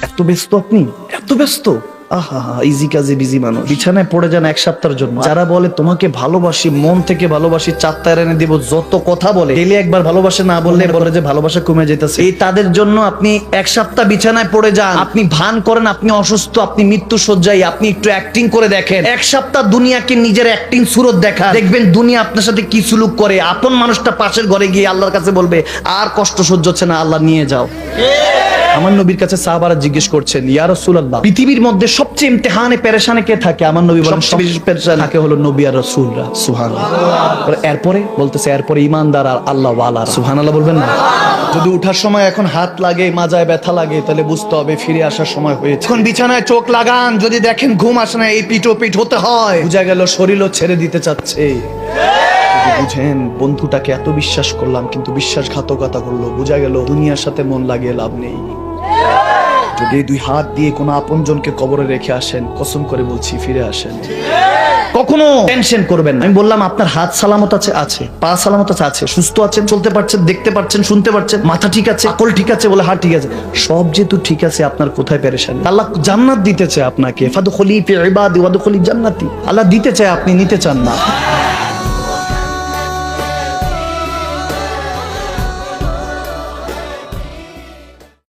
এত ব্যস্ত আপনি, এত ব্যস্ত? আহা, ইজি কাজে বিজি মানুষ। বিছানায় পড়ে যান এক সপ্তাহের জন্য। যারা বলে তোমাকে ভালোবাসি, মন থেকে ভালোবাসি, চাঁদটা এনে দিব, যত কথা বলে, ডেলি একবার ভালোবাসে না বললে বলে যে ভালোবাসা কমে যেতেছে, এই তাদের জন্য আপনি এক সপ্তাহ বিছানায় পড়ে যান, আপনি ভান করেন আপনি অসুস্থ, আপনি মৃত্যু শয্যায়, আপনি একটু অ্যাক্টিং করে দেখেন, এক সপ্তাহ দুনিয়াকে নিজের অ্যাক্টিং সুরত দেখা, দেখবেন দুনিয়া আপনার সাথে কি সুলুক করে। আপন মানুষটা পাশের ঘরে গিয়ে আল্লাহর কাছে বলবে আর কষ্ট সহ্য হচ্ছে না, আল্লাহ নিয়ে যাও। আমার নবীর কাছে সাহাবারা জিজ্ঞেস করছেন, ইয়া রাসূলুল্লাহ, পৃথিবীর মধ্যে সবচেয়ে ইমতিহানে পেরেশানে কে থাকে? আমার নবী বলেন সবচেয়ে বেশি পেরেশান থাকে হলো নবী আর রাসূলরা। সুবহানাল্লাহ। এরপরে বলতেছে এরপরে ঈমানদার আর আল্লাহ ওয়ালা। সুবহানাল্লাহ বলবেন না? যদি উঠার সময় এখন হাত লাগে, মাজায় ব্যথা লাগে, তাহলে বুঝতে হবে ফিরে আসার সময় হয়েছে। এখন বিছানায় চোখ লাগান, যদি দেখেন ঘুম আসে না, এই পিঠ ও পিঠ হতে হয়, বুঝা গেল শরীরও ছেড়ে দিতে চাচ্ছে। বুঝেন বন্ধুটাকে এত বিশ্বাস করলাম কিন্তু বিশ্বাসঘাতকতা করলো, বোঝা গেল দুনিয়ার সাথে মন লাগিয়ে লাভ নেই। যদি দুই হাত দিয়ে কোনো আপনজনকে কবরে রেখে আসেন, কসম করে বলছি ফিরে আসেন। কখনো টেনশন করবেন না। আমি বললাম আপনার হাত সালামত আছে, আছে, পা সালামত আছে, আছে, সুস্থ আছেন, চলতে পারছেন, দেখতে পাচ্ছেন, শুনতে পাচ্ছেন, মাথা ঠিক আছে, আকল ঠিক আছে, বলে হাত ঠিক আছে, সব যেহেতু ঠিক আছে, আপনার কোথায় পেরেশানি? আল্লাহ জান্নাত দিতে চায় আপনাকে, ফাদখুলি ফি ইবাদি ওয়াদখুলি জান্নাতি। আল্লাহ দিতে চায়, আপনি নিতে চান না।